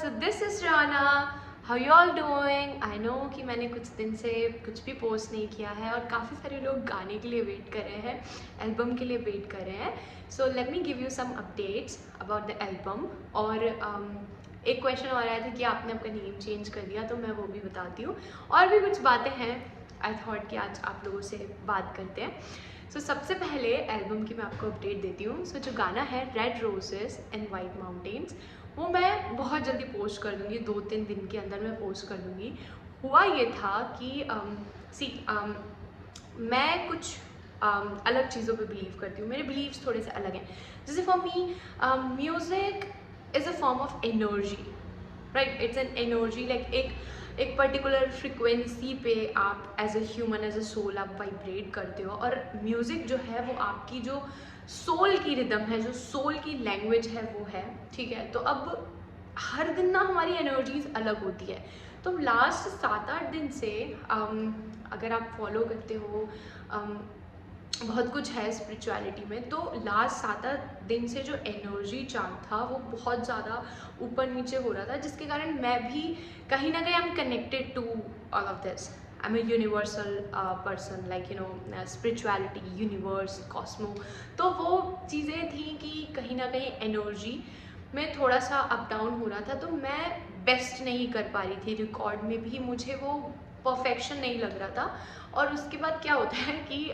so this is Rana. How you all doing? I know कि मैंने कुछ दिन से कुछ भी पोस्ट नहीं किया है और काफ़ी सारे लोग गाने के लिए वेट कर रहे हैं, एल्बम के लिए वेट कर रहे हैं. So let me give you some updates about the album. और एक क्वेश्चन और आया था कि आपने अपना नेम चेंज कर दिया, तो मैं वो भी बताती हूँ. और भी कुछ बातें हैं, आई थॉट कि आज आप लोगों से बात करते हैं. सो सबसे पहले एल्बम की मैं आपको अपडेट देती हूँ. सो जो गाना है red roses and white mountains, वो मैं बहुत जल्दी पोस्ट कर दूँगी, 2-3 दिन के अंदर मैं पोस्ट कर दूँगी. हुआ ये था कि मैं कुछ अलग चीज़ों पे बिलीव करती हूँ. मेरे बिलीव्स थोड़े से अलग हैं. जैसे for me music is a form of energy, right? It's an energy, like एक पर्टिकुलर फ्रिक्वेंसी पे आप as a human, as a soul आप वाइब्रेट करते हो. और म्यूज़िक जो है वो आपकी जो सोल की रिदम है, जो सोल की लैंग्वेज है वो है, ठीक है? तो अब हर दिन ना हमारी एनर्जीज अलग होती है. तो लास्ट 7-8 दिन से अगर आप फॉलो करते हो, बहुत कुछ है स्पिरिचुअलिटी में, तो लास्ट 7-8 दिन से जो एनर्जी चार्ट था वो बहुत ज़्यादा ऊपर नीचे हो रहा था, जिसके कारण मैं भी कहीं ना कहीं I am connected to all of this. I am a universal person, like spirituality, universe, cosmo. तो वो चीज़ें थी कि कहीं ना कहीं एनर्जी में थोड़ा सा अप डाउन हो रहा था, तो मैं बेस्ट नहीं कर पा रही थी. रिकॉर्ड में भी मुझे वो परफेक्शन नहीं लग रहा था. और उसके बाद क्या होता है कि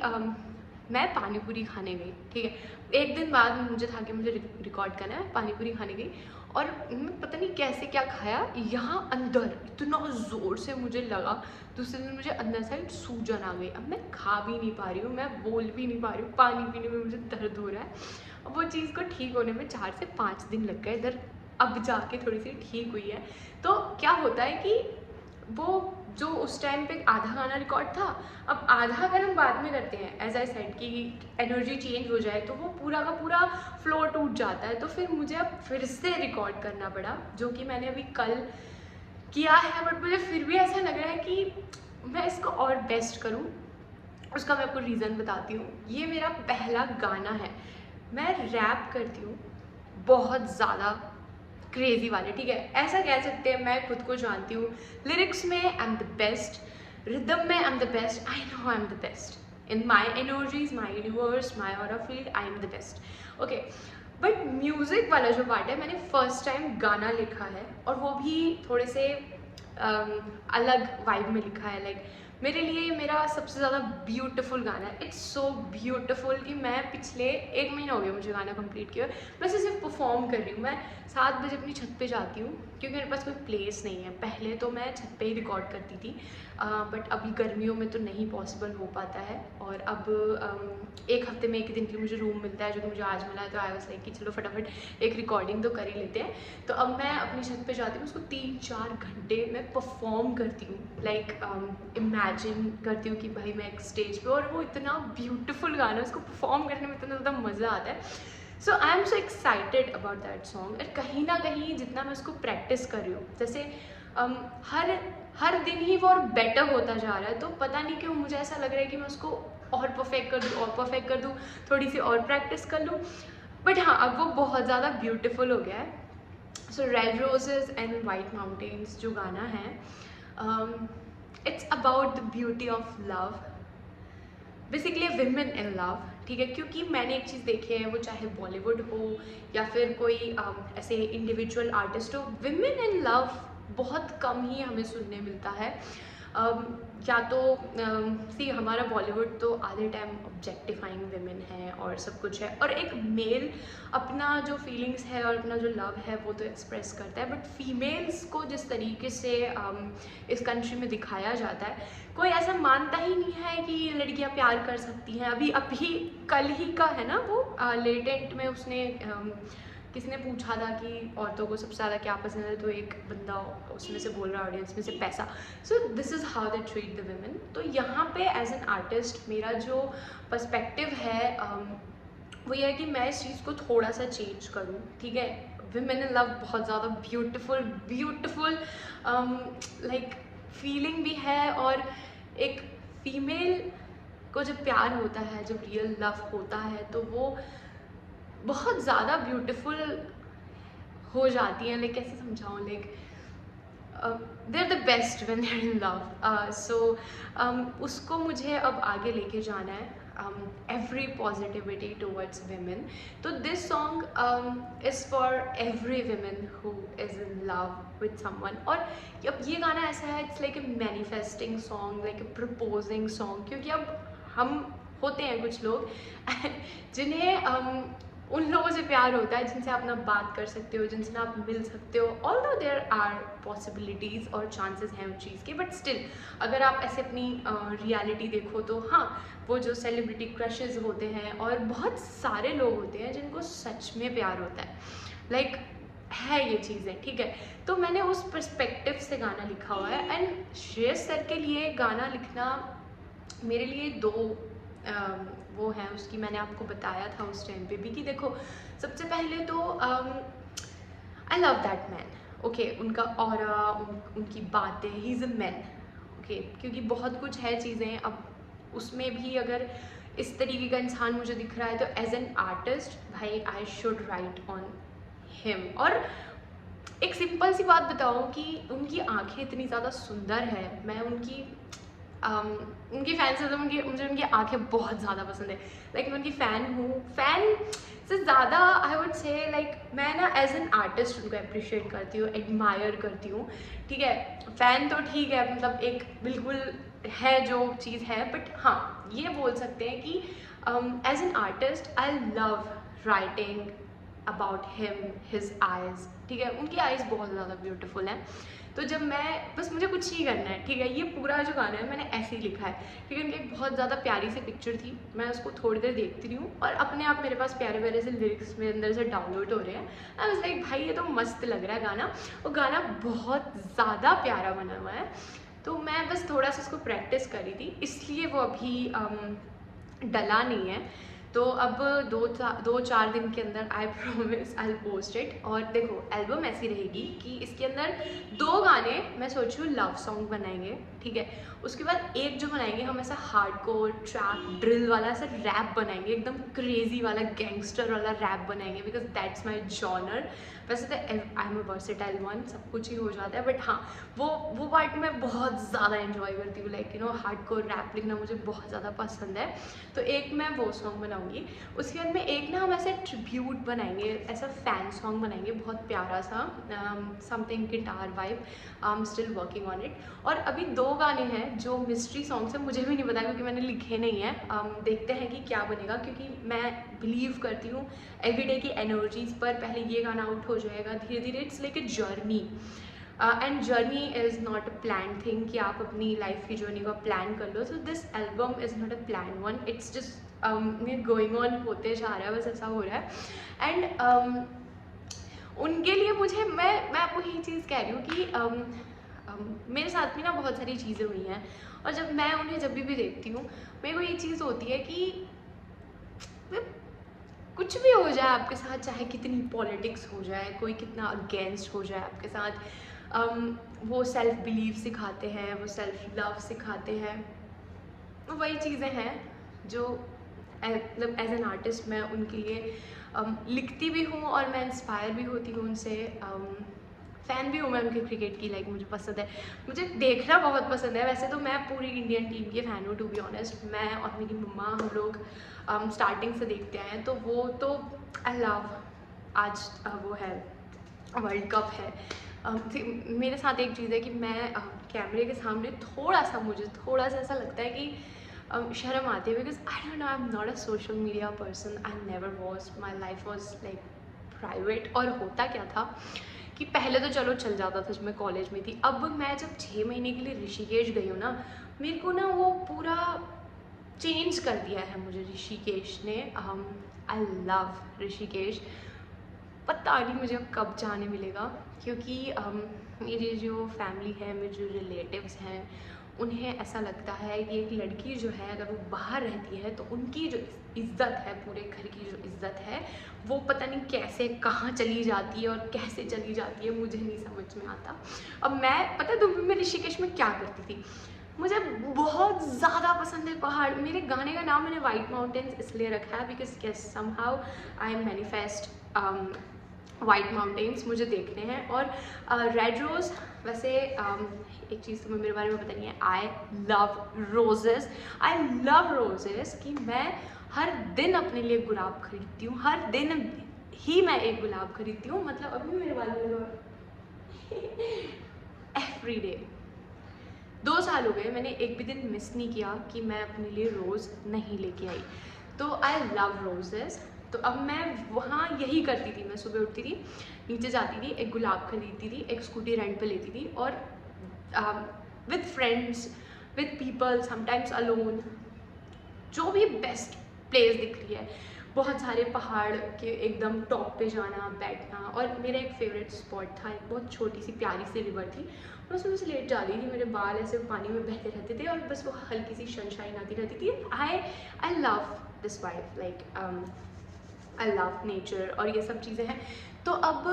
मैं पानी पूरी खाने गई, ठीक है? एक दिन बाद मुझे था कि मुझे रिकॉर्ड करना है, पानी पूरी खाने गई और मैं पता नहीं कैसे क्या खाया, यहाँ अंदर इतना ज़ोर से मुझे लगा, दूसरे दिन मुझे अंदर साइड सूजन आ गई. अब मैं खा भी नहीं पा रही हूँ, मैं बोल भी नहीं पा रही हूँ, पानी पीने में मुझे दर्द हो रहा है. अब वो चीज़ को ठीक होने में 4 से 5 दिन लग गए. इधर अब जाके थोड़ी सी ठीक हुई है. तो क्या होता है कि वो जो उस टाइम पे आधा गाना रिकॉर्ड था, अब आधा अगर हम बाद में करते हैं, एज आई सेड कि एनर्जी चेंज हो जाए, तो वो पूरा का पूरा फ्लो टूट जाता है. तो फिर मुझे अब फिर से रिकॉर्ड करना पड़ा, जो कि मैंने अभी कल किया है. बट मुझे फिर भी ऐसा लग रहा है कि मैं इसको और बेस्ट करूँ. उसका मैं आपको रीज़न बताती हूँ. ये मेरा पहला गाना है, मैं रैप करती हूँ बहुत ज़्यादा क्रेजी वाले, ठीक है? ऐसा कह सकते हैं, मैं खुद को जानती हूँ. लिरिक्स में I am the best, rhythm में I am the best, I know I am the best in my energies, my universe, my aura field, I am the best, okay? But music वाला जो part है, मैंने first time गाना लिखा है और वो भी थोड़े से अलग वाइब में लिखा है. लाइक मेरे लिए मेरा सबसे ज़्यादा ब्यूटीफुल गाना है. इट्स सो ब्यूटीफुल कि मैं पिछले 1 महीना हो गया मुझे गाना कंप्लीट किया. मैं सिर्फ परफॉर्म कर रही हूँ. मैं 7 बजे अपनी छत पे जाती हूँ क्योंकि मेरे पास कोई प्लेस नहीं है. पहले तो मैं छत पे ही रिकॉर्ड करती थी, बट अभी गर्मियों में तो नहीं पॉसिबल हो पाता है. और अब 1 हफ्ते में 1 दिन के लिए मुझे रूम मिलता है, जो कि मुझे आज मिला है. तो आई वाज लाइक कि चलो फटाफट एक रिकॉर्डिंग तो कर ही लेते हैं. तो अब मैं अपनी छत पे जाती हूँ, उसको 3-4 घंटे मैं परफॉर्म करती हूँ. लाइक इमेजिन करती हूँ कि भाई मैं एक स्टेज पे, और वो इतना ब्यूटीफुल गाना है, उसको परफॉर्म करने में इतना ज़्यादा मज़ा आता है. So I am so excited about that song. और कहीं ना कहीं जितना मैं उसको प्रैक्टिस कर रही हूँ, जैसे हर दिन ही वो और बेटर होता जा रहा है. तो पता नहीं क्यों मुझे ऐसा लग रहा है कि मैं उसको और परफेक्ट कर दूँ, थोड़ी सी और प्रैक्टिस कर लूँ. बट हाँ, अब वो बहुत ज़्यादा ब्यूटीफुल हो गया है. So red roses and white mountains जो गाना है, it's about the beauty of love, basically women in love, ठीक है? क्योंकि मैंने एक चीज़ देखी है, वो चाहे बॉलीवुड हो या फिर कोई ऐसे इंडिविजुअल आर्टिस्ट हो, विमेन इन लव बहुत कम ही हमें सुनने मिलता है. या तो सी हमारा बॉलीवुड तो आधे टाइम ऑब्जेक्टिफाइंग विमेन है और सब कुछ है, और एक मेल अपना जो फीलिंग्स है और अपना जो लव है वो तो एक्सप्रेस करता है. बट फीमेल्स को जिस तरीके से इस कंट्री में दिखाया जाता है, कोई ऐसा मानता ही नहीं है कि लड़कियां प्यार कर सकती हैं. अभी कल ही का है ना वो, लेटेंट में उसने किसने पूछा था कि औरतों को सबसे ज़्यादा क्या पसंद है, तो एक बंदा उसमें से बोल रहा है, ऑडियंस में से, पैसा. So this is how they treat the women. तो यहाँ पे एज एन आर्टिस्ट मेरा जो पर्सपेक्टिव है वो ये है कि मैं इस चीज़ को थोड़ा सा चेंज करूँ, ठीक है? विमेन इन लव बहुत ज़्यादा ब्यूटीफुल लाइक फीलिंग भी है. और एक फीमेल को जब प्यार होता है, जब रियल लव होता है, तो वो बहुत ज़्यादा ब्यूटीफुल हो जाती हैं, लाइक कैसे समझाऊँ, like they are the best when they are in love. So उसको मुझे अब आगे लेके जाना है, every positivity towards women. So this song is for every woman who is in love with someone. और अब ये गाना ऐसा है, it's like a manifesting song, like a proposing song, क्योंकि अब हम होते हैं कुछ लोग जिन्हें उन लोगों से प्यार होता है जिनसे आप ना बात कर सकते हो, जिनसे ना आप मिल सकते हो, ऑल्दो देयर आर पॉसिबिलिटीज़ और चांसेस हैं उस चीज़ के, बट स्टिल अगर आप ऐसे अपनी रियलिटी देखो तो हाँ, वो जो सेलिब्रिटी क्रशेज़ होते हैं और बहुत सारे लोग होते हैं जिनको सच में प्यार होता है, लाइक है ये चीज़ें, ठीक है। तो मैंने उस पर्सपेक्टिव से गाना लिखा हुआ है, एंड श्रेयस सर के लिए गाना लिखना मेरे लिए दो वो है, उसकी मैंने आपको बताया था उस टाइम पे भी कि देखो, सबसे पहले तो I love that man, okay, उनका ऑरा, उनकी बातें, he is a man, okay, क्योंकि बहुत कुछ है चीज़ें, अब उसमें भी अगर इस तरीके का इंसान मुझे दिख रहा है तो एज एन आर्टिस्ट भाई I should write on him. और एक सिंपल सी बात बताऊँ कि उनकी आंखें इतनी ज़्यादा सुंदर है, मैं उनकी फ़ैन से तो मुझे उनकी आंखें बहुत ज़्यादा पसंद है, लाइक मैं उनकी फ़ैन हूँ। फ़ैन से ज़्यादा आई वुड से लाइक मैं ना एज एन आर्टिस्ट उनको अप्रिशिएट करती हूँ, एडमायर करती हूँ, ठीक है। फ़ैन तो ठीक है, मतलब एक बिल्कुल है जो चीज़ है, बट हाँ ये बोल सकते हैं कि as an artist I love writing about him, his eyes, ठीक है, उनकी आइज़ बहुत ज़्यादा ब्यूटीफुल हैं। तो जब मैं बस मुझे कुछ ही करना है, ठीक है, ये पूरा जो गाना है मैंने ऐसे ही लिखा है, ठीक है। उनकी एक बहुत ज़्यादा प्यारी सी पिक्चर थी, मैं उसको थोड़ी देर देखती रही हूँ और अपने आप मेरे पास प्यारे प्यारे से लिरिक्स मेरे अंदर से डाउनलोड हो रहे हैं। आई वाज लाइक भाई ये तो मस्त लग रहा है गाना, और गाना बहुत ज़्यादा प्यारा बना हुआ है। तो मैं बस थोड़ा सा उसको प्रैक्टिस करी थी, इसलिए वो अभी डला नहीं है। तो अब 2-4 दिन के अंदर I promise I will post it. और देखो एल्बम ऐसी रहेगी कि इसके अंदर 2 गाने मैं सोच रही हूँ लव सॉन्ग बनाएंगे, ठीक है। उसके बाद एक जो बनाएंगे हम ऐसा हार्डकोर ट्रैप ड्रिल वाला ऐसा रैप बनाएंगे, एकदम क्रेजी वाला गैंगस्टर वाला रैप बनाएंगे, बिकॉज दैट्स माई जॉनर। वैसे तो I am a versatile one, सब कुछ ही हो जाता है, बट हाँ वो पार्ट मैं बहुत ज़्यादा इन्जॉय करती हूँ, like you know hardcore rap लिखना मुझे बहुत ज़्यादा पसंद है। तो एक मैं वो सॉन्ग बनाऊँगी, उसके बाद में एक ना हम ऐसे ट्रिब्यूट बनाएंगे, ऐसा फैन सॉन्ग बनाएंगे बहुत प्यारा सा, something guitar vibe, I am still working on it. और अभी 2 गाने हैं जो मिस्ट्री सॉन्ग्स हैं, मुझे भी नहीं पता क्योंकि मैंने लिखे नहीं हैं। देखते हैं कि क्या बनेगा, क्योंकि मैं बिलीव करती हूँ एवरीडे की एनर्जीज पर। पहले ये गाना आउट हो जाएगा, धीरे धीरे it's like a journey, and journey is not a plan thing कि आप अपनी लाइफ की जर्नी को प्लान कर लो। So this album is not a plan one, it's just going on, होते जा रहा है, बस ऐसा हो रहा है। एंड उनके लिए मुझे मैं आपको यही चीज़ कह रही हूँ कि मेरे साथ भी ना बहुत सारी चीज़ें हुई हैं, और जब मैं उन्हें जब भी देखती हूँ मेरे को ये चीज़ होती है कि कुछ भी हो जाए आपके साथ, चाहे कितनी पॉलिटिक्स हो जाए, कोई कितना अगेंस्ट हो जाए आपके साथ, वो सेल्फ बिलीव सिखाते हैं, वो सेल्फ लव सिखाते हैं। वही चीज़ें हैं जो मतलब एज एन आर्टिस्ट मैं उनके लिए लिखती भी हूँ, और मैं इंस्पायर भी होती हूँ उनसे। फ़ैन भी हूँ मैं उनके क्रिकेट की, लाइक मुझे पसंद है, मुझे देखना बहुत पसंद है। वैसे तो मैं पूरी इंडियन टीम की फ़ैन हूँ, टू बी ऑनेस्ट। मैं और मेरी मम्मा हम लोग स्टार्टिंग से देखते आए हैं, तो वो तो आई लव। आज वो है वर्ल्ड कप है। मेरे साथ एक चीज़ है कि मैं कैमरे के सामने मुझे थोड़ा सा ऐसा लगता है कि शर्म आती है, because I don't know, I am not a social media person, I never was, my life was like private. और होता क्या था कि पहले तो चलो चल जाता था जब मैं कॉलेज में थी, अब मैं जब 6 महीने के लिए ऋषिकेश गई हूँ ना, मेरे को ना वो पूरा चेंज कर दिया है मुझे ऋषिकेश ने। I love Rishikesh. पता नहीं मुझे अब कब जाने मिलेगा, क्योंकि मेरी जो फैमिली है, मेरे जो रिलेटिव्स हैं, उन्हें ऐसा लगता है कि एक लड़की जो है अगर वो बाहर रहती है तो उनकी जो इज़्ज़त है, पूरे घर की जो इज़्ज़त है, वो पता नहीं कैसे कहाँ चली जाती है, और कैसे चली जाती है मुझे नहीं समझ में आता। अब मैं पता है तुम्हें मैं ऋषिकेश में क्या करती थी, मुझे बहुत ज़्यादा पसंद है पहाड़। मेरे गाने का नाम मैंने वाइट माउंटेन्स इसलिए रखा है because yes somehow I manifest white mountains मुझे देखने हैं। और रेड रोज़, वैसे एक चीज़ तुम्हें मेरे बारे में पता नहीं है, I love roses, I love roses कि मैं हर दिन अपने लिए गुलाब खरीदती हूँ, हर दिन ही मैं एक गुलाब खरीदती हूँ। मतलब अभी मेरे बारे में एवरी डे 2 साल हो गए, मैंने एक भी दिन मिस नहीं किया कि मैं अपने लिए रोज़ नहीं लेके आई। तो आई लव रोजेज़। तो अब मैं वहाँ यही करती थी, मैं सुबह उठती थी, नीचे जाती थी, एक गुलाब खरीदती थी, एक स्कूटी रेंट पे लेती थी, और with friends, with people, sometimes alone, जो भी बेस्ट प्लेस दिख रही है, बहुत सारे पहाड़ के एकदम टॉप पे जाना, बैठना। और मेरा एक फेवरेट स्पॉट था, एक बहुत छोटी सी प्यारी सी रिवर थी, और उसमें बस लेट जा रही थी, मेरे बाल ऐसे पानी में बहते रहते थे और बस वो हल्की सी सनशाइन आती रहती थी। I love this wife, like I love nature और ये सब चीज़ें हैं। तो अब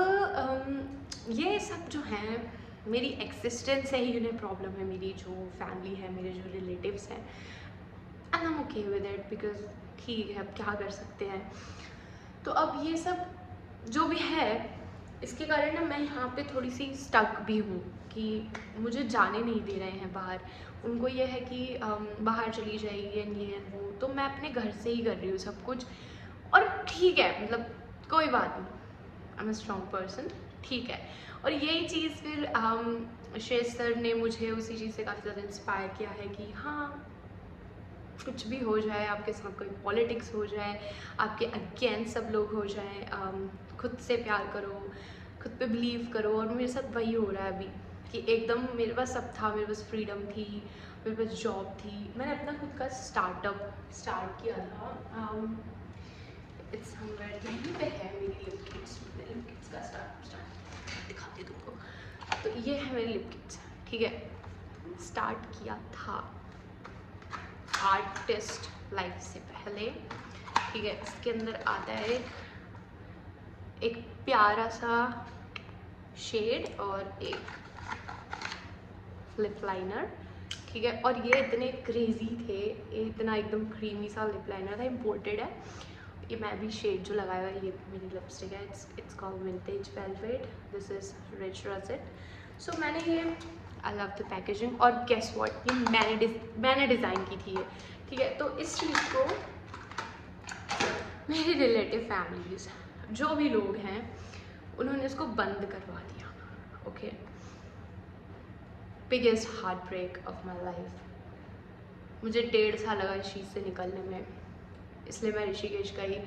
ये सब जो हैं, मेरी एक्सिस्टेंस से ही उन्हें प्रॉब्लम है, मेरी जो फैमिली है, मेरे जो रिलेटिव्स हैं, and I am okay with it, because ठीक है, अब क्या कर सकते हैं। तो अब ये सब जो भी है, इसके कारण ना मैं यहाँ पे थोड़ी सी स्टक भी हूँ कि मुझे जाने नहीं दे रहे हैं बाहर। उनको ये है कि बाहर चली जाएगी एंड ये and वो, तो मैं अपने घर से ही कर रही हूँ सब कुछ। और ठीक है, मतलब कोई बात नहीं, I am a strong person, ठीक है। और यही चीज़ फिर श्रेयस सर ने मुझे उसी चीज़ से काफ़ी ज़्यादा इंस्पायर किया है कि हाँ, कुछ भी हो जाए, आपके साथ कोई पॉलिटिक्स हो जाए, आपके अगेंस्ट सब लोग हो जाए, खुद से प्यार करो, खुद पे बिलीव करो। और मेरे साथ वही हो रहा है अभी कि एकदम मेरे पास सब था, मेरे पास फ्रीडम थी, मेरे पास जॉब थी, मैंने अपना खुद का स्टार्टअप स्टार्ट किया था। इट्स समवेयर यहीं पे है मेरी लिप किट्स का स्टार्ट दिखाती हूँ तुमको। तो ये है मेरी लिप किट्स, ठीक है। स्टार्ट किया था आर्टिस्ट लाइफ से पहले, ठीक है। इसके अंदर आता है एक प्यारा सा शेड और एक लिप लाइनर, ठीक है। और ये इतने क्रेजी थे, इतना एकदम क्रीमी सा लिप लाइनर था, इम्पोर्टेड है ये। मैं भी शेड जो लगाया हुआ है, ये मेरी लिपस्टिक है, it's called vintage velvet, this is rich rosette. So मैंने ये, आई लव द पैकेजिंग। और गेस व्हाट, ये मैंने डिज़ाइन की थी ये, ठीक है। तो इस चीज़ को मेरी रिलेटिव फैमिलीज, जो भी लोग हैं, उन्होंने इसको बंद करवा दिया, okay. Biggest heart break of my life. मुझे 1.5 साल लगा इस चीज़ से निकलने में, इसलिए मैं ऋषिकेश गई,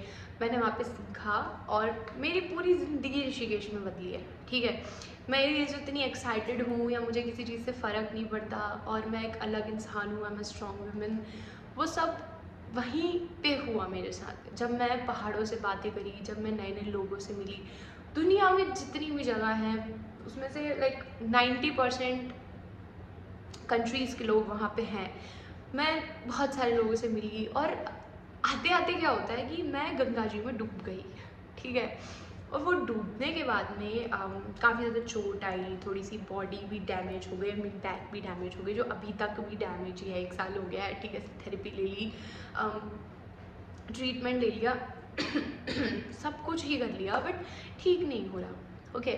मैंने वहाँ पे सीखा और मेरी पूरी ज़िंदगी ऋषिकेश में बदली है, ठीक है। मैं ये जो इतनी एक्साइटेड हूँ या मुझे किसी चीज़ से फ़र्क नहीं पड़ता और मैं एक अलग इंसान हूँ, I am a strong women, वो सब वहीं पे हुआ मेरे साथ। जब मैं पहाड़ों से बातें करी, जब मैं नए नए लोगों से मिली, दुनिया में जितनी भी जगह हैं उसमें से लाइक 90% कंट्रीज़ के लोग वहाँ पे हैं। मैं बहुत सारे लोगों से मिली और आते आते क्या होता है कि मैं गंगा जी में डूब गई, ठीक है। और वो डूबने के बाद में काफ़ी ज़्यादा चोट आई, थोड़ी सी बॉडी भी डैमेज हो गई, मेरी बैक भी डैमेज हो गई, जो अभी तक भी डैमेज ही है, 1 साल हो गया है, ठीक है। थेरेपी ले ली, ट्रीटमेंट ले लिया सब कुछ ही कर लिया, बट ठीक नहीं हो रहा, ओके।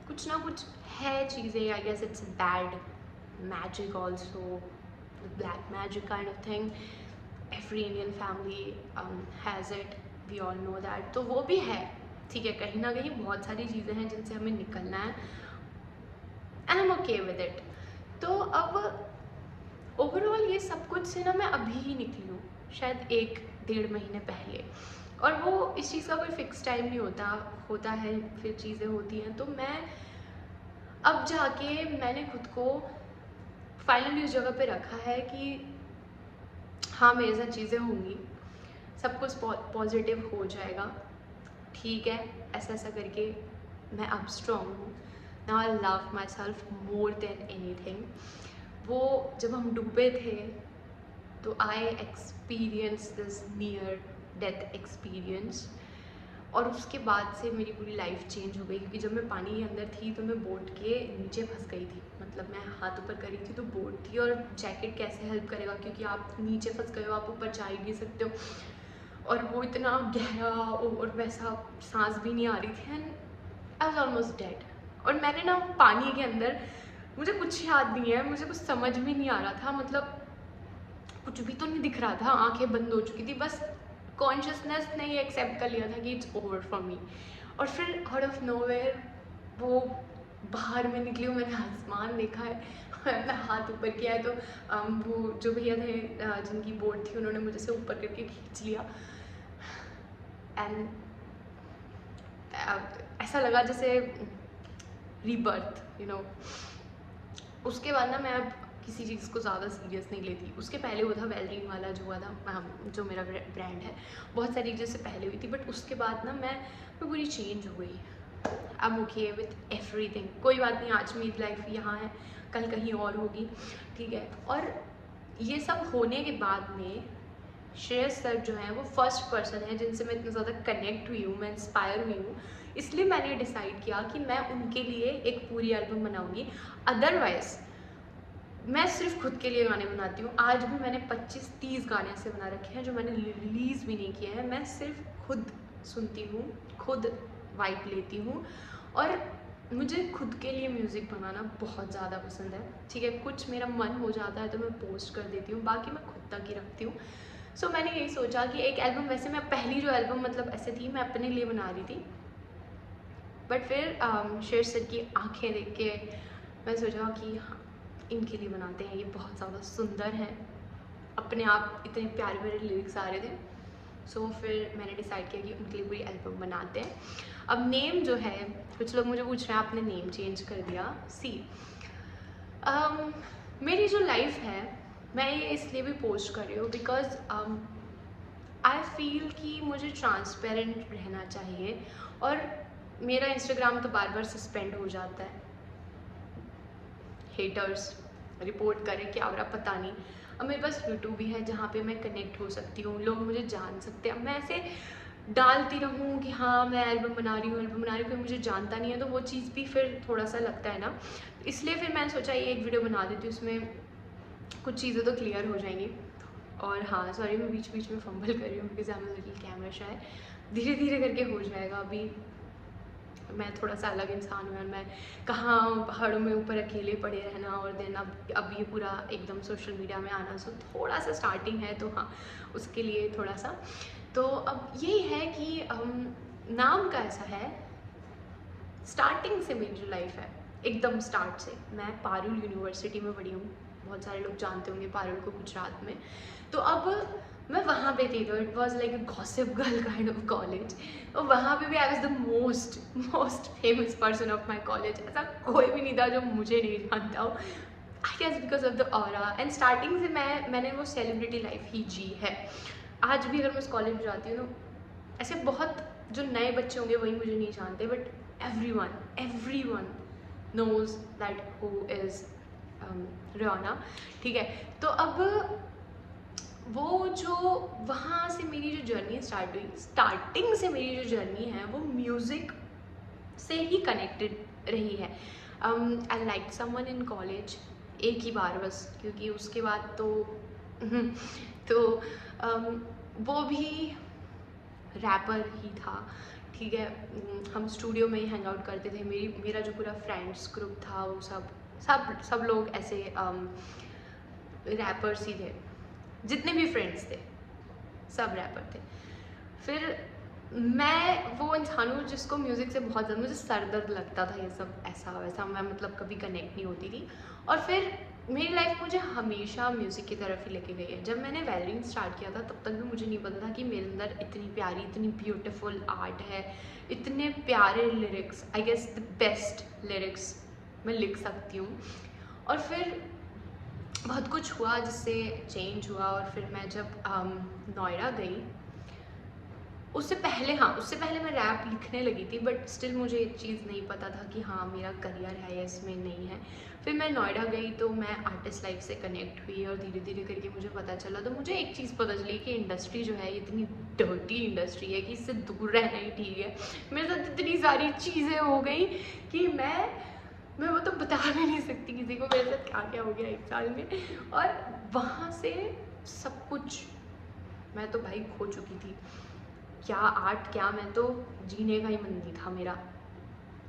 कुछ ना कुछ है चीज़ें, I guess it's bad magic also, the black magic kind of thing. Every Indian family has it, we all know that. तो वो भी है, ठीक है। कहीं ना कहीं बहुत सारी चीज़ें हैं जिनसे हमें निकलना है, and I'm okay with it. तो अब ओवरऑल ये सब कुछ से ना मैं अभी ही निकली हूँ, शायद 1-1.5 महीने पहले। और वो इस चीज़ का कोई फिक्स टाइम नहीं होता है, फिर चीज़ें होती हैं। तो मैं अब जाके मैंने खुद को फाइनली उस जगह पे रखा है कि हाँ, मेरे साथ चीज़ें होंगी, सब कुछ पॉजिटिव हो जाएगा, ठीक है। ऐसा ऐसा करके मैं अब स्ट्रॉन्ग हूँ। Now I love my self more than anything. वो जब हम डूबे थे तो I experience this near death experience, और उसके बाद से मेरी पूरी लाइफ चेंज हो गई। क्योंकि जब मैं पानी के अंदर थी तो मैं बोट के नीचे फंस गई थी, मतलब मैं हाथ ऊपर करी थी तो बोट थी, और जैकेट कैसे हेल्प करेगा, क्योंकि आप नीचे फंस गए हो, आप ऊपर जा ही नहीं सकते हो। और वो इतना गहरा और वैसा सांस भी नहीं आ रही थी। And I was almost dead. और मैंने ना पानी के अंदर, मुझे कुछ याद नहीं है, मुझे कुछ समझ में नहीं आ रहा था, मतलब कुछ भी तो नहीं दिख रहा था, आंखें बंद हो चुकी थी, बस कॉन्शियसनेस ने ये एक्सेप्ट कर लिया था कि इट्स ओवर फॉर मी। और फिर आउट ऑफ नोवेयर वो बाहर में निकली हूँ, मैंने आसमान देखा है, अपना हाथ ऊपर किया है, तो वो जो भैया थे जिनकी बोट थी, उन्होंने मुझे से ऊपर करके खींच लिया। एंड ऐसा लगा जैसे रीबर्थ, यू नो। उसके बाद ना मैं अब किसी चीज़ को ज़्यादा सीरियस नहीं लेती। उसके पहले वो था वेलरीन वाला जो हुआ था, जो मेरा ब्रांड है, बहुत सारी चीज़ें से पहले हुई थी, बट उसके बाद ना मैं पूरी चेंज हो गई। I am okay with everything, कोई बात नहीं, आज मेरी लाइफ यहाँ है, कल कहीं और होगी, ठीक है। और ये सब होने के बाद में श्रेयस सर जो है वो फर्स्ट पर्सन है जिनसे मैं इतना ज़्यादा कनेक्ट हुई हूँ, मैं इंस्पायर हुई हूँ, इसलिए मैंने डिसाइड किया कि मैं उनके लिए एक पूरी एल्बम बनाऊंगी। अदरवाइज मैं सिर्फ खुद के लिए गाने बनाती हूँ, आज भी मैंने 25-30 गाने ऐसे बना रखे हैं जो मैंने रिलीज़ भी नहीं किए हैं। मैं सिर्फ खुद सुनती हूँ, खुद वाइब लेती हूँ, और मुझे खुद के लिए म्यूज़िक बनाना बहुत ज़्यादा पसंद है, ठीक है। कुछ मेरा मन हो जाता है तो मैं पोस्ट कर देती हूँ, बाकी मैं खुद तक ही रखती हूँ। सो मैंने यही सोचा कि एक एल्बम, वैसे मैं पहली जो एल्बम मतलब ऐसे थी, मैं अपने लिए बना रही थी, बट फिर शेर सर की आंखें देख के मैं सोचा कि हाँ, इनके लिए बनाते हैं, ये बहुत ज़्यादा सुंदर हैं, अपने आप इतने प्यारे प्यारे लिरिक्स आ रहे थे। सो फिर मैंने डिसाइड किया कि उनके लिए पूरी एल्बम बनाते हैं। अब नेम जो है, कुछ लोग मुझे पूछ रहे हैं आपने नेम चेंज कर दिया। सी मेरी जो लाइफ है, मैं ये इसलिए भी पोस्ट कर रही हूँ बिकॉज आई फील कि मुझे ट्रांसपेरेंट रहना चाहिए, और मेरा इंस्टाग्राम तो बार बार सस्पेंड हो जाता है, हेटर्स रिपोर्ट करें क्या हो रहा पता नहीं। अब मेरे पास यूट्यूब भी है जहाँ पे मैं कनेक्ट हो सकती हूँ, लोग मुझे जान सकते हैं। अब मैं ऐसे डालती रहूँ कि हाँ मैं एल्बम बना रही हूँ, एल्बम बना रही हूँ, कोई मुझे जानता नहीं है, तो वो चीज़ भी फिर थोड़ा सा लगता है ना। इसलिए फिर मैंने सोचा ये एक वीडियो बना देती हूँ, उसमें कुछ चीज़ें तो क्लियर हो जाएंगी। और हाँ सॉरी, मैं बीच बीच में फंबल कर रही हूँ because I am little camera shy. धीरे धीरे करके हो जाएगा। अभी मैं थोड़ा सा अलग इंसान हूँ, और मैं कहाँ पहाड़ों में ऊपर अकेले पड़े रहना, और देन अब ये पूरा एकदम सोशल मीडिया में आना, सो थोड़ा सा स्टार्टिंग है, तो हाँ उसके लिए थोड़ा सा। तो अब यही है कि नाम का ऐसा है, स्टार्टिंग से मेरी जो लाइफ है, एकदम स्टार्ट से, मैं पारुल यूनिवर्सिटी में पढ़ी हूँ, बहुत सारे लोग जानते होंगे पारुल को गुजरात में। तो अब मैं वहाँ पे थी, तो it was like a gossip girl kind of college. और वहाँ पे भी I was the most famous person of my college. ऐसा कोई भी नहीं था जो मुझे नहीं जानता हो, I guess because of the aura. And starting से मैंने वो सेलिब्रिटी लाइफ ही जी है। आज भी अगर मैं उस कॉलेज जाती हूँ तो ऐसे बहुत जो नए बच्चे होंगे वही मुझे नहीं जानते, but everyone knows that who is Riyana, ठीक है। तो अब वो जो वहाँ से मेरी जो जर्नी स्टार्ट हुई, स्टार्टिंग से मेरी जो जर्नी है वो म्यूज़िक से ही कनेक्टेड रही है। I like someone in college, एक ही बार बस, क्योंकि उसके बाद तो तो वो भी रैपर ही था, ठीक है। हम स्टूडियो में ही हैंग आउट करते थे, मेरा जो पूरा फ्रेंड्स ग्रुप था वो सब लोग ऐसे रैपर्स ही थे, जितने भी फ्रेंड्स थे सब रैपर थे। फिर मैं वो इंसान हूँ जिसको म्यूज़िक से बहुत ज़्यादा मुझे सर दर्द लगता था, ये सब ऐसा वैसा, मैं मतलब कभी कनेक्ट नहीं होती थी। और फिर मेरी लाइफ मुझे हमेशा म्यूज़िक की तरफ ही लेके गई है। जब मैंने वायलिन स्टार्ट किया था तब तक भी मुझे नहीं पता था कि मेरे अंदर इतनी प्यारी, इतनी ब्यूटीफुल आर्ट है, इतने प्यारे lyrics, I guess the best lyrics मैं लिख सकती हूँ। और फिर बहुत कुछ हुआ जिससे चेंज हुआ, और फिर मैं जब नोएडा गई, उससे पहले मैं रैप लिखने लगी थी, बट स्टिल मुझे एक चीज़ नहीं पता था कि हाँ मेरा करियर है या इसमें नहीं है। फिर मैं नोएडा गई तो मैं आर्टिस्ट लाइफ से कनेक्ट हुई, और धीरे धीरे करके मुझे पता चला, तो मुझे एक चीज़ पता चली कि इंडस्ट्री जो है इतनी डर्टी इंडस्ट्री है कि इससे दूर रहना ही ठीक है। मेरे साथ इतनी सारी चीज़ें हो गई कि मैं वो तो बता भी नहीं सकती किसी को मेरे साथ क्या क्या हो गया 1 साल में। और वहाँ से सब कुछ मैं तो भाई खो चुकी थी, क्या आर्ट क्या, मैं तो जीने का ही मन नहीं था मेरा।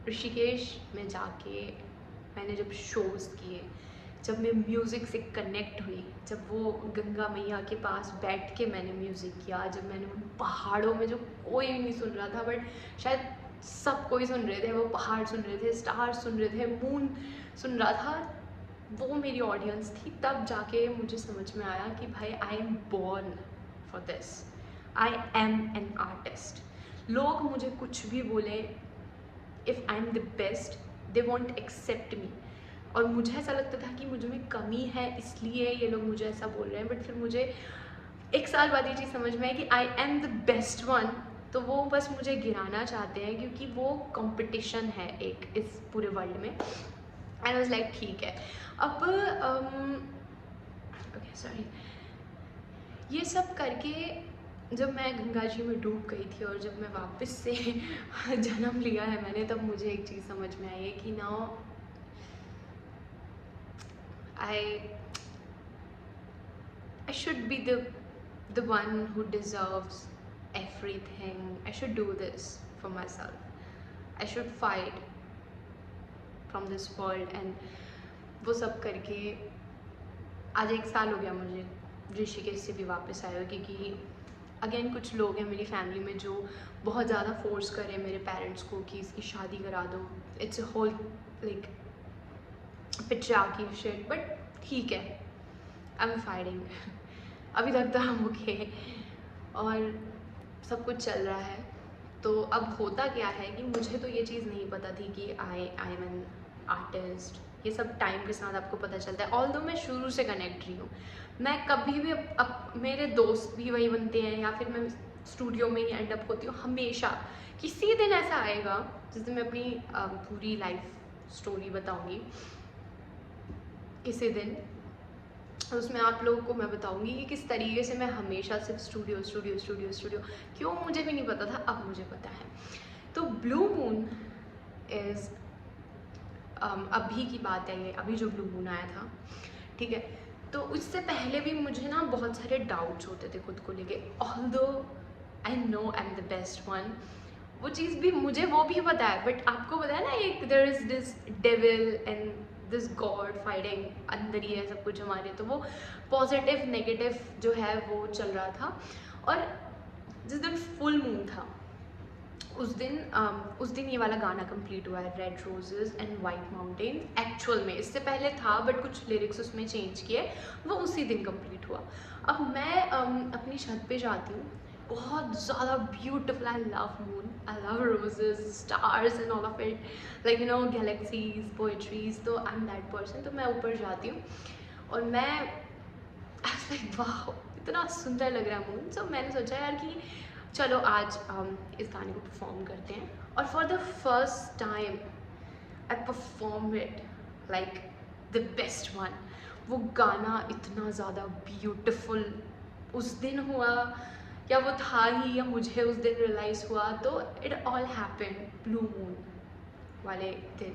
ऋषिकेश में जाके मैंने जब शोज़ किए, जब मैं म्यूज़िक से कनेक्ट हुई, जब वो गंगा मैया के पास बैठ के मैंने म्यूज़िक किया, जब मैंने उन पहाड़ों में, जो कोई भी नहीं सुन रहा था बट शायद सब कोई सुन रहे थे, वो पहाड़ सुन रहे थे, स्टार्स सुन रहे थे, मून सुन रहा था, वो मेरी ऑडियंस थी। तब जाके मुझे समझ में आया कि भाई I am born for this, I am an artist. लोग मुझे कुछ भी बोले, if I am the best they won't accept me. और मुझे ऐसा लगता था कि मुझ में कमी है इसलिए ये लोग मुझे ऐसा बोल रहे हैं, बट फिर मुझे 1 साल बाद ये चीज़ समझ में आई कि आई एम द बेस्ट वन। तो वो बस मुझे गिराना चाहते हैं क्योंकि वो कंपटीशन है एक इस पूरे वर्ल्ड में। एंड वाज लाइक ठीक है। अब ओके सॉरी, ये सब करके जब मैं गंगा जी में डूब गई थी और जब मैं वापस से जन्म लिया है मैंने, तब मुझे एक चीज़ समझ में आई है कि now I should be the one who deserves everything. I should do this for myself. I should fight from this world. And वो सब करके आज 1 साल हो गया मुझे ऋषिकेश से भी वापस आए हुए, क्योंकि अगेन कुछ लोग हैं मेरी फैमिली में जो बहुत ज़्यादा फोर्स कर रहे हैं मेरे पेरेंट्स को कि इसकी शादी करा दो। It's a whole like patriarchy shit, but ठीक है, आई एम फाइटिंग। अभी तक तो हम ओके और सब कुछ चल रहा है। तो अब होता क्या है कि मुझे तो ये चीज़ नहीं पता थी कि आई एम एन आर्टिस्ट। ये सब टाइम के साथ आपको पता चलता है। ऑल्दो मैं शुरू से कनेक्ट रही हूँ, मैं कभी भी अब मेरे दोस्त भी वही बनते हैं या फिर मैं स्टूडियो में ही एंड अप होती हूँ। हमेशा किसी दिन ऐसा आएगा जिस दिन मैं अपनी पूरी लाइफ स्टोरी बताऊँगी किसी दिन, उसमें आप लोगों को मैं बताऊंगी कि किस तरीके से मैं हमेशा सिर्फ स्टूडियो स्टूडियो स्टूडियो स्टूडियो, क्यों मुझे भी नहीं पता था, अब मुझे पता है। तो ब्लू मून इज़ अभी की बात है ये, अभी जो ब्लू मून आया था, ठीक है। तो उससे पहले भी मुझे ना बहुत सारे डाउट्स होते थे खुद को लेके। Although I know I am the best one, वो चीज़ भी मुझे वो भी पता है, बट आपको पता है ना एक there is this devil and this god fighting, अंदर ही है सब कुछ हमारे। तो वो पॉजिटिव नेगेटिव जो है वो चल रहा था। और जिस दिन फुल मून था उस दिन ये वाला गाना कंप्लीट हुआ है, red roses and white mountain. Actual में इससे पहले था बट कुछ लिरिक्स उसमें चेंज किए, वो उसी दिन कंप्लीट हुआ। अब मैं अपनी छत पे जाती हूँ, बहुत ज़्यादा beautiful, I love moon, I love roses, stars and all of it, like you no galaxies, poetries. तो आई एम दैट पर्सन। तो मैं ऊपर जाती हूँ और मैं लाइक वाह इतना सुंदर लग रहा है मून। सो मैंने सोचा यार कि चलो आज इस गाने को परफॉर्म करते हैं। और for the first time I perform it like the best one. वो गाना इतना ज़्यादा ब्यूटिफुल उस दिन हुआ, या वो था ही, या मुझे उस दिन रियलाइज़ हुआ। तो it all happened blue moon वाले दिन।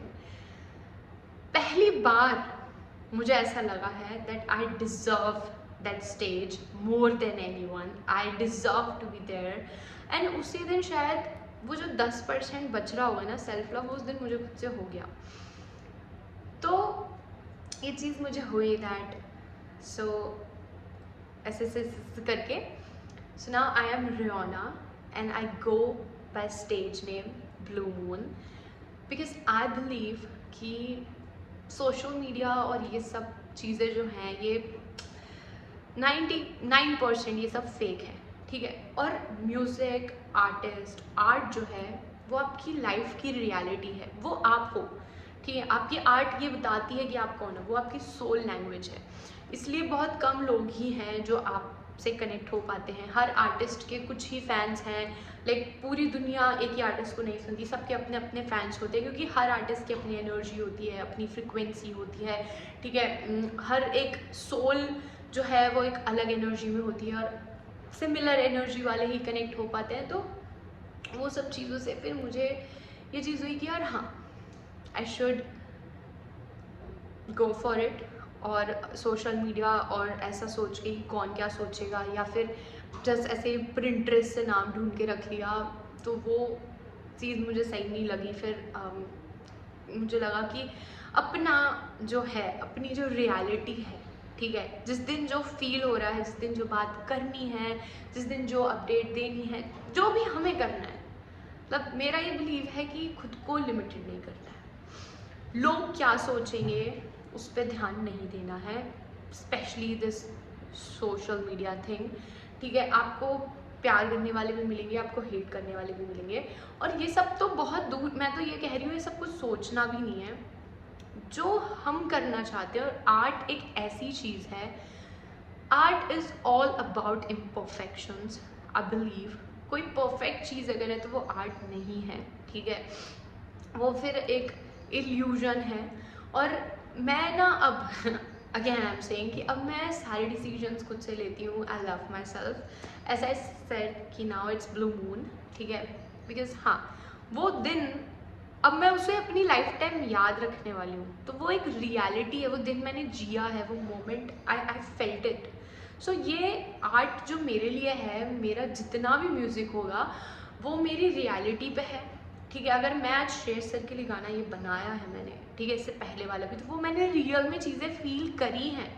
पहली बार मुझे ऐसा लगा है that I deserve that stage more than anyone. I deserve to be there. And उसी दिन शायद वो जो 10% बच रहा होगा ना सेल्फ लव, उस दिन मुझे खुद से हो गया। तो ये चीज़ मुझे हुई दैट सो ऐसे करके। So now I am Riona and I go by stage name blue moon, because I believe कि सोशल मीडिया और ये सब चीज़ें जो हैं ये 99% ये सब फेक है, ठीक है। और म्यूज़िक, आर्टिस्ट, आर्ट जो है वो आपकी लाइफ की रियलिटी है, वो आप हो, ठीक है। आपकी आर्ट ये बताती है कि आप कौन हो, वो आपकी सोल लैंग्वेज है। इसलिए बहुत कम लोग ही हैं जो आपसे कनेक्ट हो पाते हैं। हर आर्टिस्ट के कुछ ही फैंस हैं, लाइक पूरी दुनिया एक ही आर्टिस्ट को नहीं सुनती, सबके अपने अपने फैंस होते हैं, क्योंकि हर आर्टिस्ट की अपनी एनर्जी होती है, अपनी फ्रिक्वेंसी होती है, ठीक है। हर एक सोल जो है वो एक अलग एनर्जी में होती है और सिमिलर एनर्जी वाले ही कनेक्ट हो पाते हैं। तो वो सब चीज़ों से फिर मुझे ये चीज़ हुई कि यार हाँ, I should go for it. और सोशल मीडिया और ऐसा सोच के ही कौन क्या सोचेगा, या फिर जस्ट ऐसे प्रिंट्रेस से नाम ढूंढ के रख लिया, तो वो चीज़ मुझे सही नहीं लगी। फिर मुझे लगा कि अपना जो है, अपनी जो रियलिटी है, ठीक है, जिस दिन जो फील हो रहा है, जिस दिन जो बात करनी है, जिस दिन जो अपडेट देनी है, जो भी हमें करना है, मतलब मेरा ये बिलीव है कि खुद को लिमिटेड नहीं करना है। लोग क्या सोचेंगे उस पर ध्यान नहीं देना है, specially this social media thing, ठीक है। आपको प्यार करने वाले भी मिलेंगे, आपको हेट करने वाले भी मिलेंगे, और ये सब तो बहुत दूर, मैं तो ये कह रही हूँ, ये सब कुछ सोचना भी नहीं है। जो हम करना चाहते हैं, और आर्ट एक ऐसी चीज़ है, art is all about imperfections, I believe. कोई परफेक्ट चीज़ अगर है तो वो आर्ट नहीं है, ठीक है, वो फिर एक इल्यूजन है। और मैं ना अब अगेन आई एम सेइंग कि अब मैं सारे डिसीजंस खुद से लेती हूँ। I love my self, as I said कि नाउ इट्स ब्लू मून, ठीक है, बिकॉज हाँ, वो दिन अब मैं उसे अपनी लाइफ टाइम याद रखने वाली हूँ। तो वो एक रियलिटी है, वो दिन मैंने जिया है, वो मोमेंट आई फेल्ट इट। सो ये आर्ट जो मेरे लिए है, मेरा जितना भी म्यूज़िक होगा वो मेरी रियलिटी पे है, ठीक है। अगर मैं आज श्रेयस सर के लिए गाना ये बनाया है मैंने, ठीक है, इससे पहले वाला भी, तो वो मैंने रियल में चीज़ें फील करी हैं,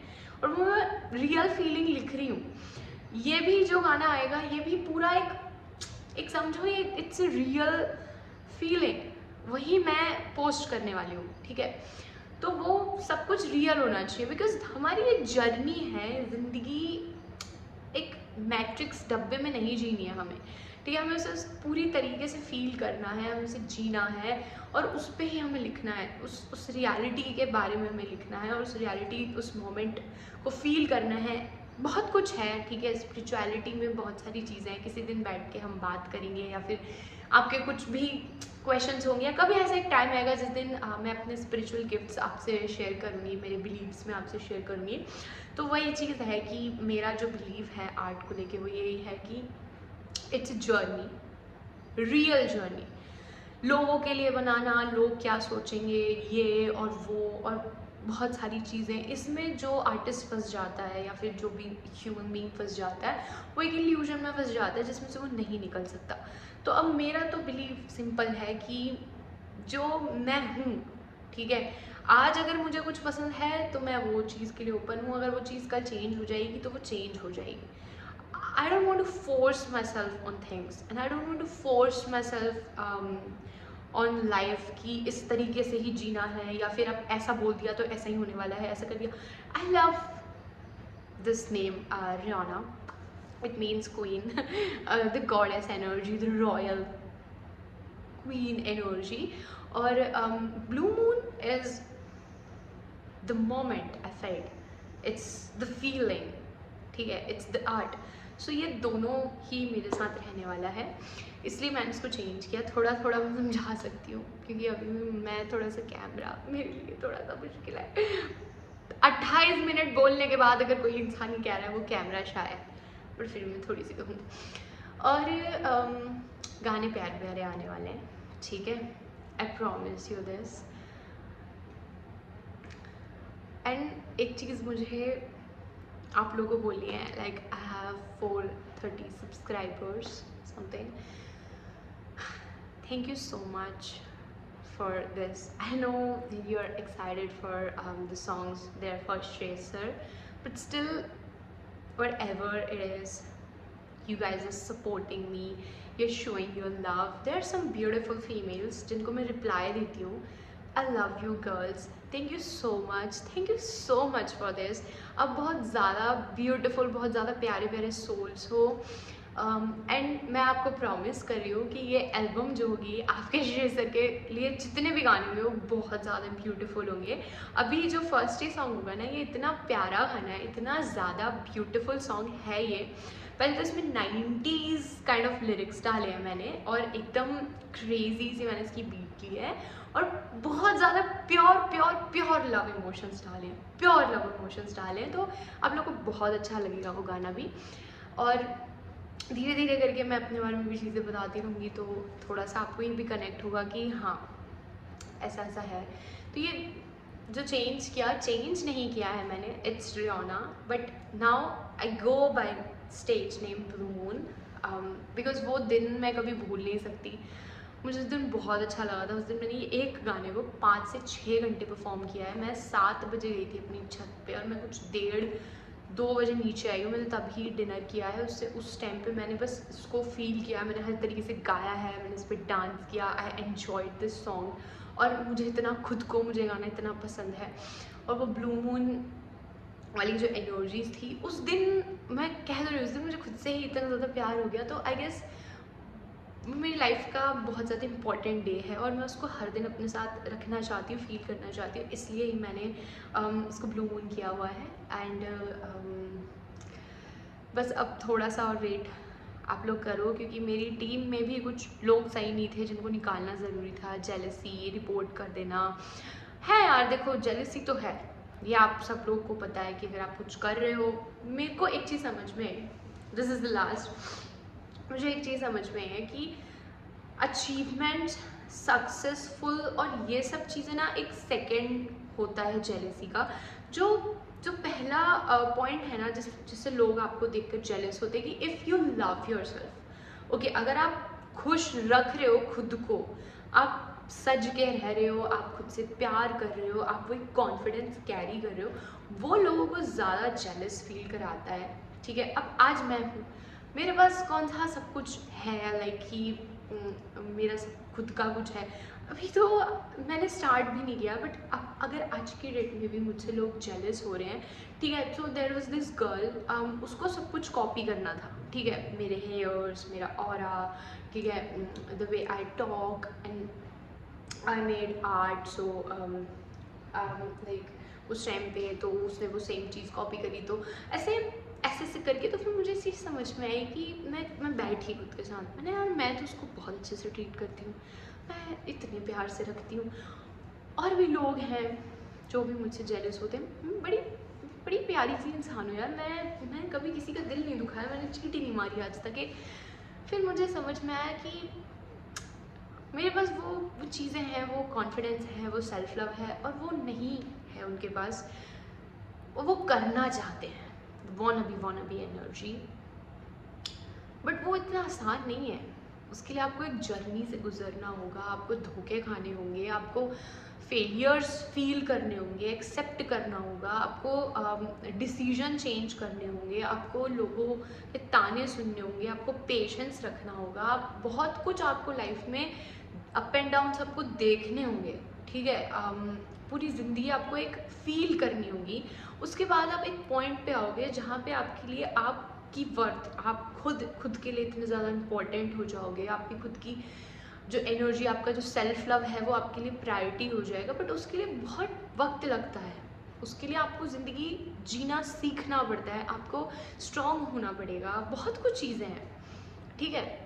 और वो मैं रियल फीलिंग लिख रही हूँ। ये भी जो गाना आएगा, ये भी पूरा एक समझो, ये इट्स रियल फीलिंग, वही मैं पोस्ट करने वाली हूँ, ठीक है। तो वो सब कुछ रियल होना चाहिए, बिकॉज हमारी ये जर्नी है, ज़िंदगी एक मैट्रिक्स डब्बे में नहीं जीनी है हमें, ठीक है। हमें उसे पूरी तरीके से फील करना है, हमें उसे जीना है, और उस पर ही हमें लिखना है, उस रियलिटी के बारे में हमें लिखना है, और उस रियलिटी, उस मोमेंट को फील करना है। बहुत कुछ है, ठीक है, स्पिरिचुअलिटी में बहुत सारी चीज़ें हैं, किसी दिन बैठ के हम बात करेंगे, या फिर आपके कुछ भी क्वेश्चंस होंगे, या कभी ऐसा एक टाइम आएगा जिस दिन मैं अपने स्पिरिचुअल गिफ्ट्स आपसे शेयर करूँगी, मेरे बिलीव्स में आपसे शेयर करूँगी। तो वही चीज़ है कि मेरा जो बिलीव है आर्ट को लेके, वो यही है कि इट्स जर्नी, रियल जर्नी। लोगों के लिए बनाना, लोग क्या सोचेंगे, ये और वो और बहुत सारी चीज़ें, इसमें जो आर्टिस्ट फंस जाता है, या फिर जो भी ह्यूमन बीइंग फंस जाता है, वो एक इल्यूजन में फंस जाता है जिसमें से वो नहीं निकल सकता। तो अब मेरा तो बिलीव सिंपल है कि जो मैं हूँ, ठीक है, आज अगर मुझे कुछ पसंद है तो मैं वो चीज़ के लिए ओपन हूँ, अगर वो चीज़ कल चेंज हो जाएगी तो वो चेंज हो जाएगी। I don't want to force myself on things, and I don't want to force myself on life कि इस तरीके से ही जीना है, या फिर अब ऐसा बोल दिया तो ऐसा ही होने वाला है, ऐसा कर दिया। I love this name, Rihanna. It means queen, the goddess energy, the royal queen energy. और blue moon is the moment I felt, it's the feeling, ठीक है, it's the art. सो ये दोनों ही मेरे साथ रहने वाला है, इसलिए मैंने इसको चेंज किया। थोड़ा थोड़ा मैं समझा सकती हूँ, क्योंकि अभी मैं थोड़ा सा कैमरा मेरे लिए थोड़ा सा मुश्किल है। 28 मिनट बोलने के बाद अगर कोई इंसान ही कह रहा है वो कैमरा शायद, पर फिर मैं थोड़ी सी कहूँ। और गाने प्यारे प्यारे आने वाले हैं, ठीक है, I promise you this. And एक चीज़ मुझे आप लोगों को बोलनी है, like I have 430 subscribers something. Thank you so much for this. I know you are excited for the songs there for Shreyas sir, but still whatever it is, you guys are supporting me, you're showing your love. There are some beautiful females जिनको मैं reply देती हूँ। I love you girls, thank you so much for this. अब बहुत ज़्यादा beautiful, बहुत ज़्यादा प्यारे प्यारे souls हो, एंड मैं आपको प्रॉमिस कर रही हूँ कि ये एल्बम जो होगी आपके श्रेयस सर के लिए, जितने भी गाने होंगे वो बहुत ज़्यादा ब्यूटीफुल होंगे। अभी जो फर्स्ट ही सॉन्ग होगा ना, ये इतना प्यारा गाना है, इतना ज़्यादा ब्यूटीफुल सॉन्ग है ये। पहले तो इसमें 90s काइंड ऑफ लिरिक्स डाले हैं मैंने, और एकदम क्रेजी सी मैंने इसकी बीट की है, और बहुत ज़्यादा प्योर लव इमोशंस डाले हैं, तो आप लोग को बहुत अच्छा लगेगा वो गाना भी। और धीरे धीरे करके मैं अपने बारे में भी चीज़ें बताती रहूँगी, तो थोड़ा सा आपको ये भी कनेक्ट होगा कि हाँ ऐसा ऐसा है। तो ये जो चेंज नहीं किया है मैंने, it's Riyana, but now I go by stage name blue moon, because वो दिन मैं कभी भूल नहीं सकती। मुझे उस दिन बहुत अच्छा लगा था। उस दिन मैंने ये एक गाने को 5 से 6 घंटे परफॉर्म किया है। मैं 7 बजे गई थी अपनी छत पे और मैं कुछ 1:30-2 बजे नीचे आई हूँ। मैंने तभी डिनर किया है। उससे उस टाइम पे मैंने बस इसको फील किया, मैंने हर तरीके से गाया है, मैंने इस पर डांस किया। आई एन्जॉयड दिस सॉन्ग और मुझे इतना खुद को मुझे गाना इतना पसंद है। और वो ब्लू मून वाली जो एनर्जीज थी उस दिन, मैं कह तो रही हूँ, उस दिन मुझे खुद से ही इतना ज़्यादा प्यार हो गया। तो आई गेस मेरी लाइफ का बहुत ज़्यादा इम्पॉर्टेंट डे है और मैं उसको हर दिन अपने साथ रखना चाहती हूँ, फील करना चाहती हूँ, इसलिए ही मैंने इसको ब्लू मून किया हुआ है। एंड बस अब थोड़ा सा और वेट आप लोग करो, क्योंकि मेरी टीम में भी कुछ लोग सही नहीं थे जिनको निकालना ज़रूरी था। जेलसी रिपोर्ट कर देना है यार, देखो जेलसी तो है, ये आप सब लोग को पता है कि अगर आप कुछ कर रहे हो। मेरे को एक चीज़ समझ में, दिस इज़ द लास्ट, मुझे एक चीज़ समझ में है कि अचीवमेंट, सक्सेसफुल और ये सब चीज़ें ना एक सेकंड होता है जेलेसी का। जो जो पहला पॉइंट है ना, जिससे लोग आपको देखकर जेलस होते हैं कि if you love your self, okay, अगर आप खुश रख रहे हो खुद को, आप सज के रह रहे हो, आप खुद से प्यार कर रहे हो, आप वही कॉन्फिडेंस कैरी कर रहे हो, वो लोगों को ज़्यादा जेलस फील कराता है। ठीक है, अब आज मैं हूँ, मेरे पास कौन सा सब कुछ है, लाइक कि मेरा सब खुद का कुछ है। अभी तो मैंने स्टार्ट भी नहीं किया, बट अब अगर आज की डेट में भी मुझसे लोग जेलस हो रहे हैं, ठीक है, so there was this girl, उसको सब कुछ कॉपी करना था, ठीक है, मेरे हेयर्स, मेरा ऑरा, ठीक है, the way I talk and I made art. So like उस टाइम पे तो उसने वो सेम चीज़ कॉपी करी, तो ऐसे ऐसे करके तो फिर मुझे इस चीज़ समझ में आई कि मैं बैठी खुद के साथ, मैंने यार मैं तो उसको बहुत अच्छे से ट्रीट करती हूँ, मैं इतने प्यार से रखती हूँ। और भी लोग हैं जो भी मुझसे जेलस होते हैं। मैं बड़ी बड़ी प्यारी सी इंसान हूँ यार, मैं कभी किसी का दिल नहीं दुखाया, मैंने चींटी नहीं मारी आज तक। फिर मुझे समझ में आया कि मेरे पास वो चीज़ें हैं, वो कॉन्फिडेंस है, वो सेल्फ लव है, और वो नहीं है उनके पास, वो करना चाहते हैं वॉना बी एनर्जी, बट वो इतना आसान नहीं है। उसके लिए आपको एक जर्नी से गुजरना होगा, आपको धोखे खाने होंगे, आपको फेलियर्स फील करने होंगे, एक्सेप्ट करना होगा, आपको डिसीजन चेंज करने होंगे, आपको लोगों के ताने सुनने होंगे, आपको पेशेंस रखना होगा, बहुत कुछ आपको लाइफ में अप एंड डाउन सबको देखने होंगे। ठीक है, पूरी ज़िंदगी आपको एक फील करनी होगी। उसके बाद आप एक पॉइंट पे आओगे जहाँ पे आपके लिए आपकी वर्थ, आप खुद के लिए इतने ज़्यादा इम्पोर्टेंट हो जाओगे, आपकी खुद की जो एनर्जी, आपका जो सेल्फ लव है वो आपके लिए प्रायोरिटी हो जाएगा। बट उसके लिए बहुत वक्त लगता है, उसके लिए आपको ज़िंदगी जीना सीखना पड़ता है, आपको स्ट्रॉन्ग होना पड़ेगा, बहुत कुछ चीज़ें हैं। ठीक है,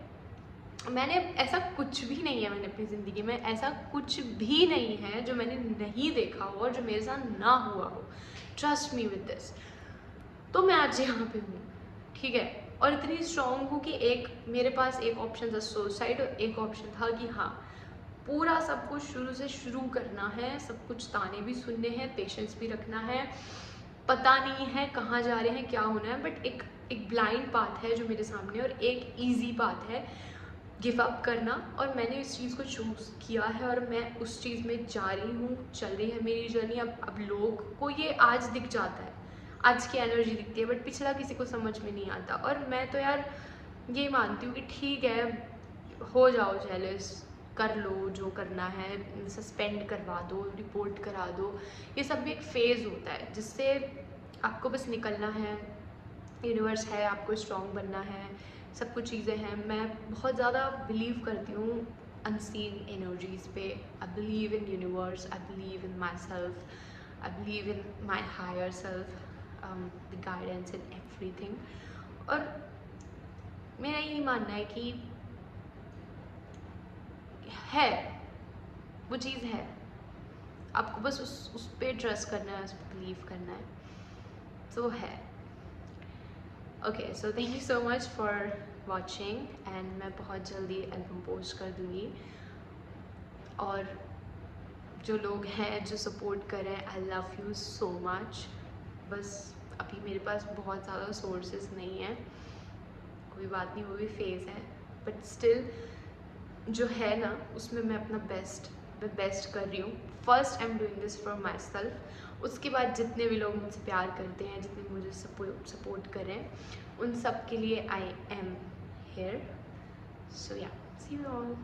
मैंने ऐसा कुछ भी नहीं है, मैंने अपनी ज़िंदगी में ऐसा कुछ भी नहीं है जो मैंने नहीं देखा हो और जो मेरे साथ ना हुआ हो। Trust me with this. तो मैं आज यहाँ पे हूँ, ठीक है, और इतनी स्ट्रॉन्ग हूँ कि एक मेरे पास एक ऑप्शन था सुसाइड, और एक ऑप्शन था कि हाँ, पूरा सब कुछ शुरू से शुरू करना है, सब कुछ ताने भी सुनने हैं, पेशेंस भी रखना है, पता नहीं है कहाँ जा रहे हैं, क्या होना है, बट एक ब्लाइंड पाथ है जो मेरे सामने, और एक ईजी पाथ है गिव अप करना। और मैंने इस चीज़ को चूज़ किया है और मैं उस चीज़ में जा रही हूँ, चल रही है मेरी जर्नी। अब लोग को ये आज दिख जाता है, आज की एनर्जी दिखती है, बट पिछला किसी को समझ में नहीं आता। और मैं तो यार ये मानती हूँ कि ठीक है, हो जाओ जेलस, कर लो जो करना है, सस्पेंड करवा दो, रिपोर्ट करा दो, ये सब भी एक फेज़ होता है जिससे आपको बस निकलना है। यूनिवर्स है, आपको स्ट्रॉन्ग बनना है, सब कुछ चीज़ें हैं। मैं बहुत ज़्यादा बिलीव करती हूँ अनसीन एनर्जीज़ पे। I believe in universe, I believe in my self, I believe in my higher self, the guidance in everything. और मेरा यही मानना है कि है, वो चीज़ है, आपको बस उस पर ट्रस्ट करना है, उस पर बिलीव करना है, तो है। Okay, so thank you so much for watching, and मैं बहुत जल्दी एल्बम पोस्ट कर दूँगी। और जो लोग हैं जो सपोर्ट कर रहे हैं, I love you so much. बस अभी मेरे पास बहुत ज़्यादा सोर्सेज नहीं है, कोई बात नहीं, वो भी फेज़ है, बट स्टिल जो है ना उसमें मैं अपना बेस्ट कर रही हूँ। First I am doing this for my self, उसके बाद जितने भी लोग मुझसे प्यार करते हैं, जितने मुझे सपोर्ट कर रहे हैं, उन सब के लिए आई एम हेयर। सो या, सी यू ऑल।